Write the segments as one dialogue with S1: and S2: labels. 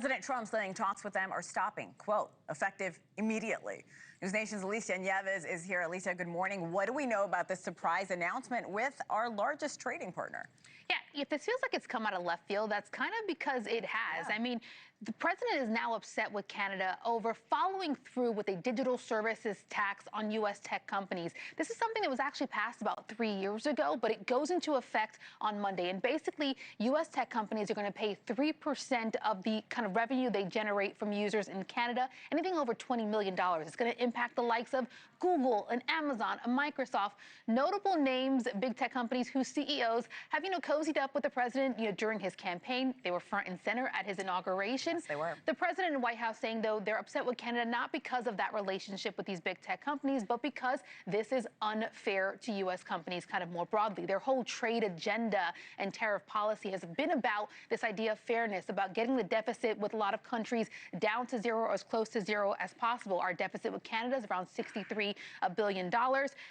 S1: President Trump saying talks with them are stopping, quote, effective immediately. NewsNation's Alicia Nieves is here. Alicia, good morning. What do we know about this surprise announcement with our largest trading partner?
S2: Yeah, if this feels like it's come out of left field, that's kind of because it has.
S1: Yeah.
S2: I mean, the president is now upset with Canada over following through with a digital services tax on U.S. tech companies. This is something that was actually passed about 3 years ago, but it goes into effect on Monday. And basically, U.S. tech companies are going to pay 3% of the kind of revenue they generate from users in Canada, anything over $20 million. It's going to impact the likes of Google and Amazon and Microsoft, notable names, big tech companies whose CEOs have, cozied up with the president, during his campaign. They were front and center at his inauguration.
S1: Yes, they were.
S2: The president and White House saying, though, they're upset with Canada not because of that relationship with these big tech companies, but because this is unfair to U.S. companies kind of more broadly. Their whole trade agenda and tariff policy has been about this idea of fairness, about getting the deficit with a lot of countries down to zero or as close to zero as possible. Our deficit with Canada is around $63 billion.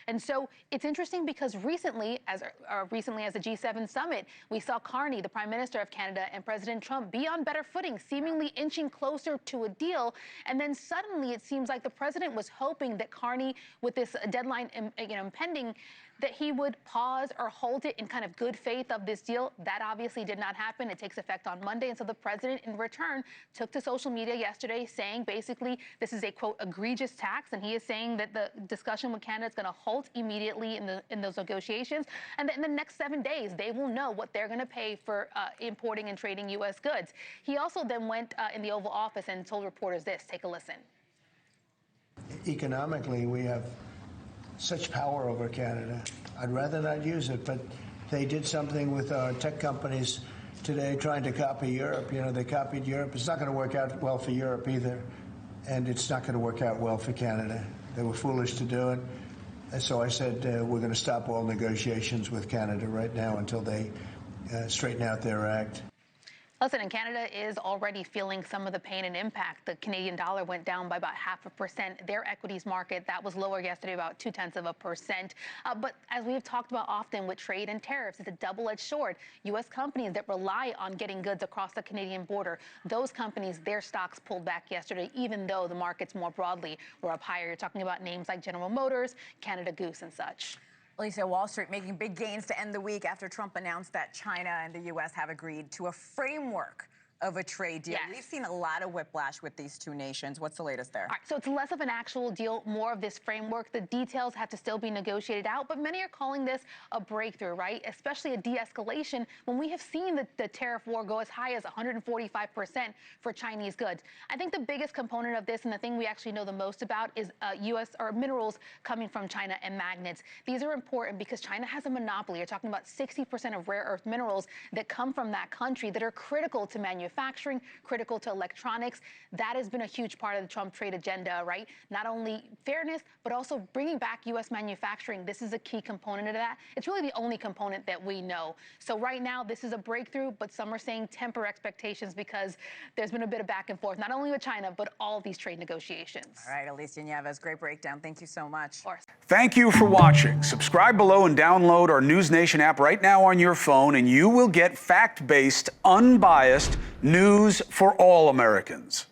S2: And so it's interesting because recently as the G7 summit, we saw Carney, the Prime Minister of Canada, and President Trump be on better footing, seemingly inching closer to a deal. And then suddenly it seems like the president was hoping that Carney, with this deadline impending, that he would pause or hold it in kind of good faith of this deal. That obviously did not happen. It takes effect on Monday. And so the president, in return, took to social media yesterday saying basically this is a, quote, egregious tax. And he is saying that the discussion with Canada is going to halt immediately in those negotiations. And that in the next 7 days, they will know what they're going to pay for importing and trading U.S. goods. He also then went in the Oval Office and told reporters this. Take a listen.
S3: Economically, we have such power over Canada. I'd rather not use it, but they did something with our tech companies today trying to copy Europe. They copied Europe. It's not going to work out well for Europe either, and it's not going to work out well for Canada. They were foolish to do it. And so I said we're going to stop all negotiations with Canada right now until they straighten out their act.
S2: Listen, and Canada is already feeling some of the pain and impact. The Canadian dollar went down by about 0.5%. Their equities market, that was lower yesterday, about 0.2%. But as we've talked about often with trade and tariffs, it's a double-edged sword. U.S. companies that rely on getting goods across the Canadian border, those companies, their stocks pulled back yesterday, even though the markets more broadly were up higher. You're talking about names like General Motors, Canada Goose, and such.
S1: Alicia, Wall Street making big gains to end the week after Trump announced that China and the U.S. have agreed to a framework of a trade deal.
S2: Yes.
S1: We've seen a lot of whiplash with these two nations. What's the latest there?
S2: All right, so it's less of an actual deal, more of this framework. The details have to still be negotiated out, but many are calling this a breakthrough, right? Especially a de-escalation when we have seen the tariff war go as high as 145% for Chinese goods. I think the biggest component of this and the thing we actually know the most about is U.S. or minerals coming from China and magnets. These are important because China has a monopoly. You're talking about 60% of rare earth minerals that come from that country that are critical to manufacturing, critical to electronics. That has been a huge part of the Trump trade agenda, right? Not only fairness, but also bringing back U.S. manufacturing. This is a key component of that. It's really the only component that we know. So right now, this is a breakthrough, but some are saying temper expectations because there's been a bit of back and forth, not only with China, but all of these trade negotiations.
S1: All right, Alicia Nieves, great breakdown. Thank you so much.
S2: Of course.
S4: Thank you for watching. Subscribe below and download our NewsNation app right now on your phone, and you will get fact-based, unbiased news for all Americans.